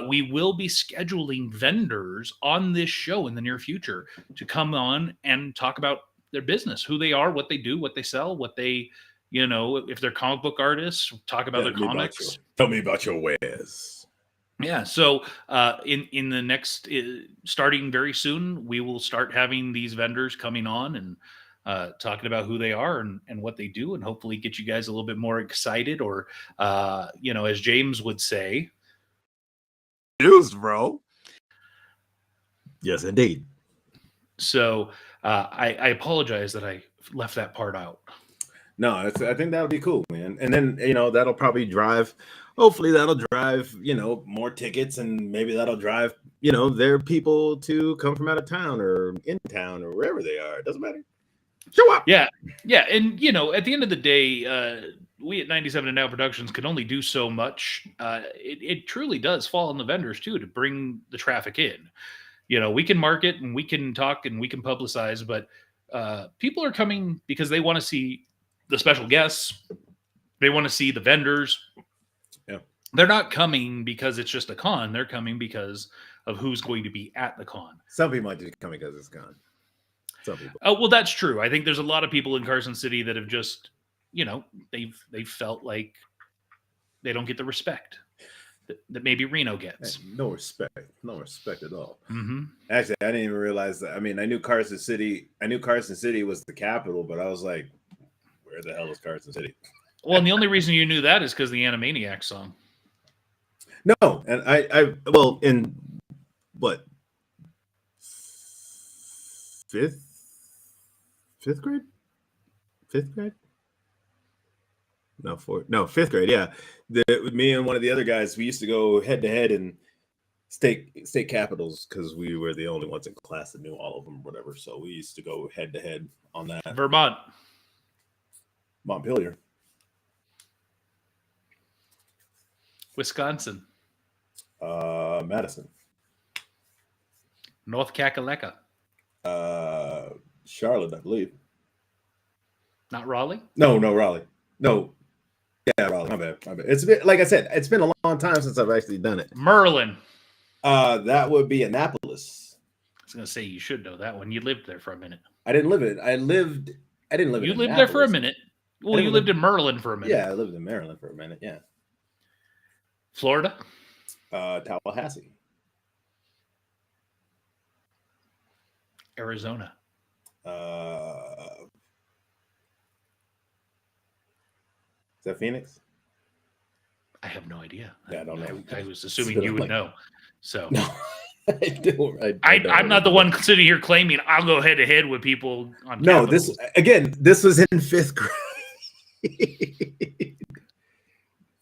we will be scheduling vendors on this show in the near future to come on and talk about their business, who they are, what they do, what they sell, what they, if they're comic book artists, talk about their comics. Tell me about your wares. Yeah. So in the next, starting very soon, we will start having these vendors coming on and talking about who they are and what they do, and hopefully get you guys a little bit more excited, or, as James would say, Juice, bro. Yes, indeed. So I apologize that I left that part out. No, I think that would be cool, man. And then, that'll probably drive, hopefully that'll drive, more tickets, and maybe that'll drive, their people to come from out of town or in town or wherever they are. It doesn't matter. Show up. Yeah. Yeah. And, at the end of the day, we at 97 and Now Productions can only do so much. It truly does fall on the vendors too, to bring the traffic in. We can market and we can talk and we can publicize, but people are coming because they want to see the special guests. They want to see the vendors. Yeah. They're not coming because it's just a con. They're coming because of who's going to be at the con. Some people might just come because it's gone. Some people. Oh, well, that's true. I think there's a lot of people in Carson City that have just, they've felt like they don't get the respect that maybe Reno gets. No respect at all. Mm-hmm. Actually, I didn't even realize that. I mean, I knew Carson City was the capital, but I was like, where the hell is Carson City? Well, and the only reason you knew that is because the Animaniacs song. No, and I in what, fifth grade? No, fifth grade. Yeah, me and one of the other guys, we used to go head to head in state capitals because we were the only ones in class that knew all of them, or whatever. So we used to go head to head on that. Vermont. Montpelier. Wisconsin. Madison. North Kakaleka. Charlotte, I believe. Not Raleigh? No, Raleigh. No. Yeah, Raleigh. My bad. It's been, like I said, it's been a long time since I've actually done it. Merlin. That would be Annapolis. I was going to say, you should know that one. You lived there for a minute. I didn't live it. I didn't live You in lived there for a minute. Well, you lived in Merlin for a minute. Yeah, I lived in Maryland for a minute. Yeah. Florida? Tallahassee. Arizona. Is that Phoenix? I have no idea. Yeah, I don't know. I was assuming you would know. So no, I do. I'm not the one sitting here claiming I'll go head to head with people on. No, Capitals. this was in fifth grade.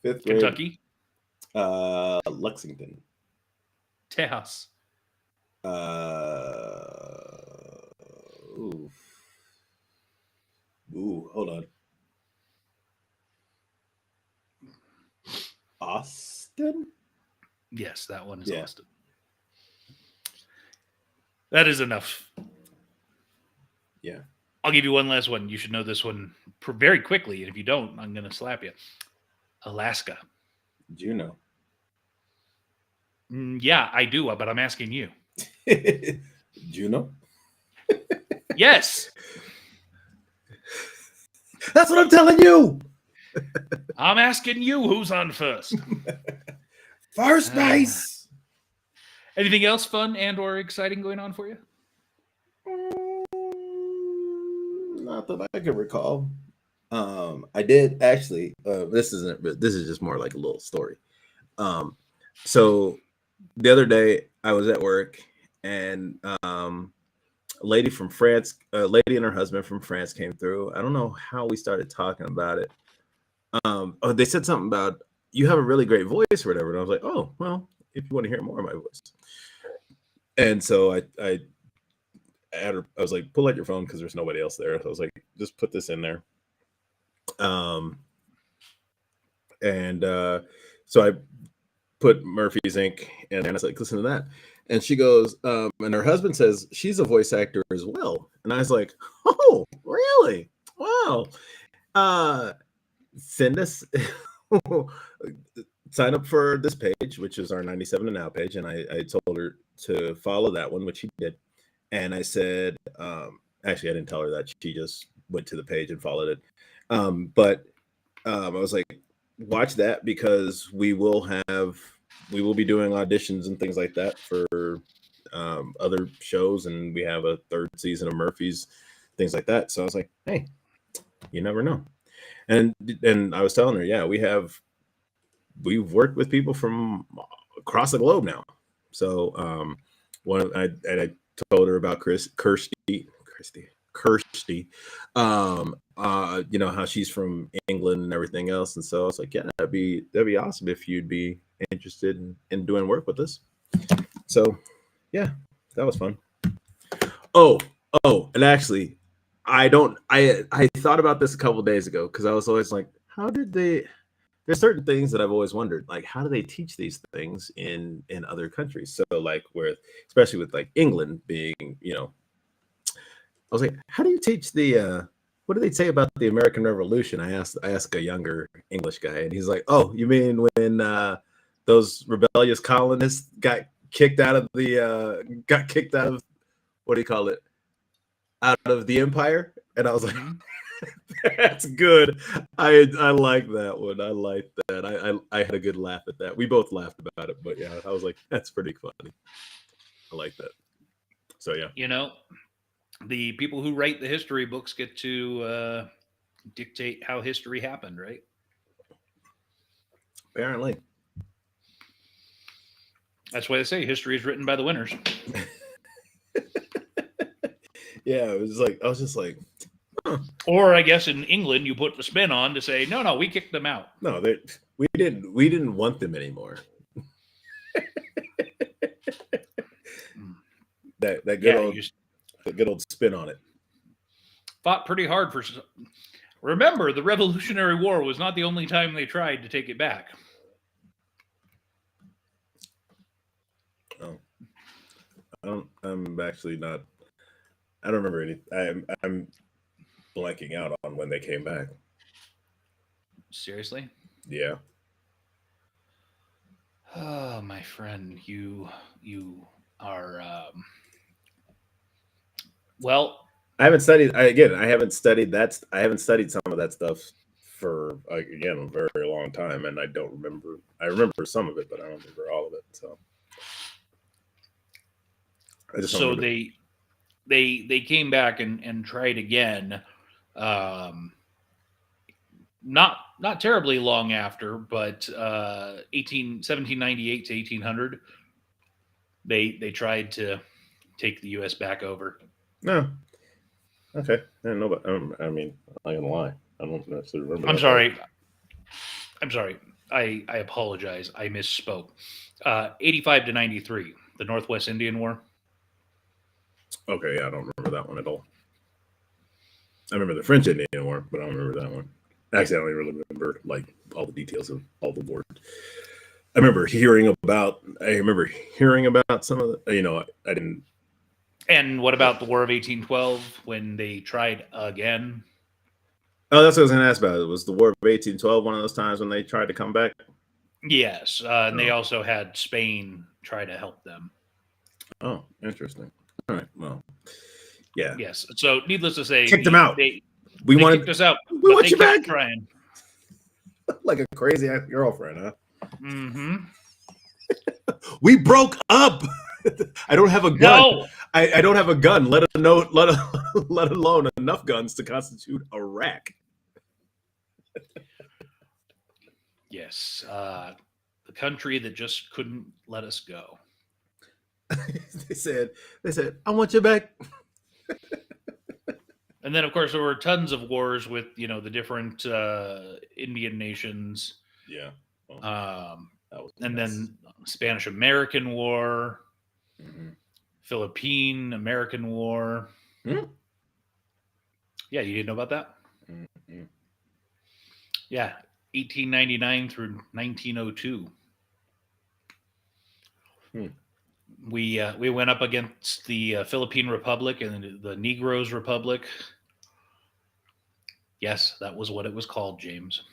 Fifth grade. Kentucky. Lexington. Tejas. Ooh. Ooh, hold on. Austin? Yes, that one is Yeah. Austin. That is enough. Yeah. I'll give you one last one. You should know this one very quickly. And if you don't, I'm going to slap you. Alaska. Juno. Yeah, I do, but I'm asking you. Juno? Yes. That's what I'm telling you. I'm asking you who's on first. First base. Anything else fun and or exciting going on for you? Not that I can recall. I did actually. This is just more like a little story. So the other day I was at work and a lady from France, a lady and her husband from France came through. I don't know how we started talking about it. They said something about you have a really great voice or whatever, and I was like, oh well, if you want to hear more of my voice. And so I had her, I was like, pull out your phone because there's nobody else there. So I was like, just put this in there. So I put Murphy's Inc. and I was like, listen to that. And she goes, and her husband says she's a voice actor as well. And I was like, oh, really? Wow. Send us sign up for this page, which is our 97 and Now page. And I told her to follow that one, which she did. And I said, actually, I didn't tell her that. She just went to the page and followed it. But I was like, watch that because we will be doing auditions and things like that for other shows. And we have a third season of Murphy's, things like that. So I was like, hey, you never know. And I was telling her, yeah, we've worked with people from across the globe now. So I told her about Kirsty, you know, how she's from England and everything else. And so I was like, yeah, that'd be awesome if you'd be interested in doing work with us. So yeah, that was fun. Oh, and actually, I thought about this a couple of days ago because I was always like, there's certain things that I've always wondered, like how do they teach these things in other countries? So like especially with like England being, you know, I was like, how do you teach what do they say about the American Revolution? I asked a younger English guy, and he's like, oh, you mean when those rebellious colonists got kicked out of what do you call it? Out of the empire? And I was like, that's good. I like that one. I like that. I had a good laugh at that. We both laughed about it, but yeah, I was like, that's pretty funny. I like that. So yeah. You know, the people who write the history books get to dictate how history happened, right? Apparently. That's why they say history is written by the winners. Yeah, I was just like, huh. Or I guess in England you put the spin on to say, no, we kicked them out. No, we didn't want them anymore. that good old spin on it. Fought pretty hard for. Remember, the Revolutionary War was not the only time they tried to take it back. Oh, I'm actually not. I don't remember any. I'm blanking out on when they came back. Seriously? Yeah. Oh, my friend, you are. Well, I haven't studied. I haven't studied that. I haven't studied some of that stuff for again a very long time, and I don't remember. I remember some of it, but I don't remember all of it. So. So they came back and tried again, not terribly long after, but 1798 to 1800, they tried to take the U.S. back over. No. Okay. I didn't know, but I mean, I'm not gonna lie. I don't necessarily remember. I'm sorry. I apologize. I misspoke. 85 to 93, the Northwest Indian War. Okay, yeah, I don't remember that one at all. I remember the French Indian War, but I don't remember that one. Actually, I don't even really remember like all the details of all the wars. I remember hearing about some of the, I didn't. And what about the War of 1812 when they tried again? Oh, that's what I was going to ask about. It was the War of 1812, one of those times when they tried to come back. Yes, and they Oh. also had Spain try to help them. Oh, interesting. All right. Well, yeah. Yes. So, needless to say, Kicked them out. They We kicked wanted us out. we but want they you kept back trying. like a crazy ass girlfriend, huh? Mm-hmm. We broke up. I don't have a gun. No. I don't have a gun. Let alone enough guns to constitute a rack. Yes. The country that just couldn't let us go. they said, I want you back. And then, of course, there were tons of wars with, the different Indian nations. Yeah. Well, that was And mess. then Spanish-American War, Mhm. Philippine-American War. Hmm? Yeah, you didn't know about that? Mhm. Yeah, 1899 through 1902. Hmm. We went up against the Philippine Republic and the Negroes Republic. Yes, that was what it was called, James.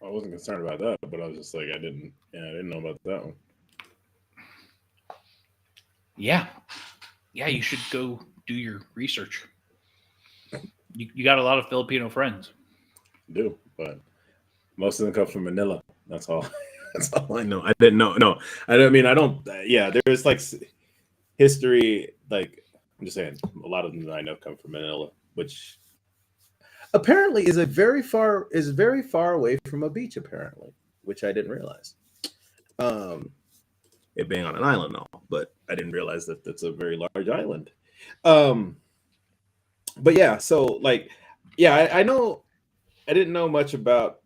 I wasn't concerned about that, but I was just like, I didn't know about that one. Yeah, you should go do your research. You got a lot of Filipino friends. I do, but most of them come from Manila. That's all. That's all I know. I didn't know. No, I mean, I don't. Yeah, there's like history. Like I'm just saying, a lot of them that I know come from Manila, which Apparently, is very far away from a beach. Apparently, which I didn't realize. It being on an island, though, but I didn't realize that that's a very large island. But yeah, so like, yeah, I know. I didn't know much about.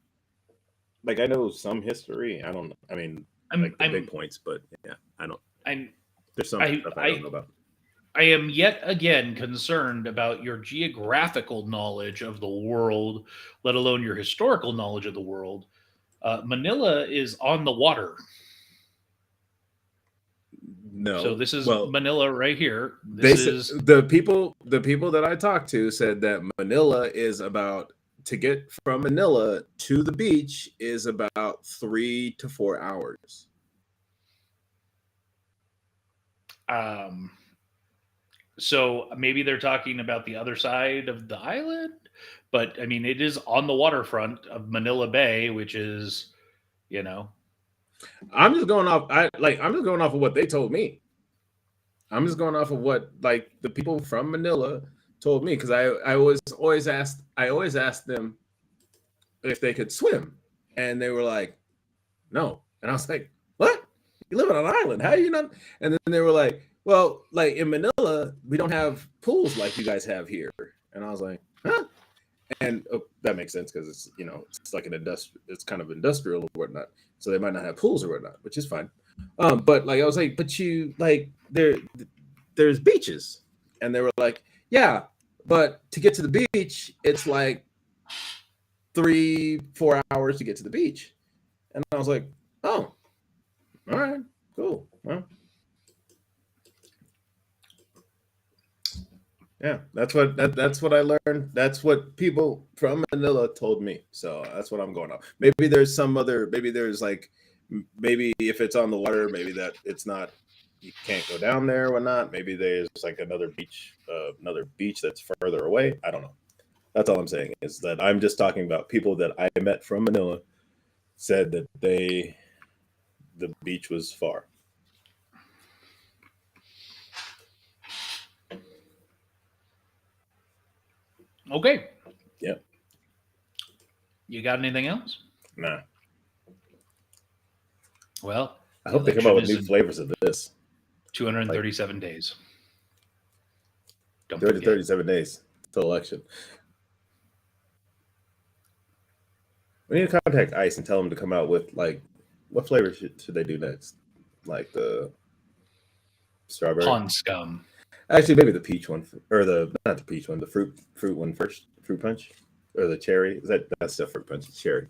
Like, I know some history. I don't. I mean, like the big points, but yeah, I don't. There's some stuff I don't know about. I am yet again concerned about your geographical knowledge of the world, let alone your historical knowledge of the world. Manila is on the water. No. So this is well, Manila right here. they This is said, the people that I talked to said that Manila is about to get from Manila to the beach is about 3 to 4 hours. So maybe they're talking about the other side of the island, but I mean it is on the waterfront of Manila Bay, which is, I'm just going off. I'm just going off of what they told me. I'm just going off of what like the people from Manila told me because I always asked them if they could swim, and they were like, no, and I was like, what? You live on an island? How are you not? And then they were like, well, like in Manila, we don't have pools like you guys have here, and I was like, huh? And that makes sense because it's like an it's kind of industrial or whatnot, so they might not have pools or whatnot, which is fine. But like I was like, but you like there's beaches, and they were like, yeah, but to get to the beach, it's like 3-4 hours to get to the beach, and I was like, oh, all right, cool, well. Yeah, that's what I learned. That's what people from Manila told me. So that's what I'm going off. Maybe there's maybe if it's on the water, maybe that it's not, you can't go down there or whatnot. Maybe there's like another beach that's further away. I don't know. That's all I'm saying is that I'm just talking about people that I met from Manila said that the beach was far. Okay. Yep. You got anything else? nah. Well, I hope they come out with new flavors of this. 237 days. Don't 37 days to election. We need to contact ICE and tell them to come out with like what flavor should they do next? Like the strawberry. Pond scum. Actually, maybe the peach one or the not the peach one, the fruit one first. Fruit punch or the cherry. That's the fruit punch. Cherry.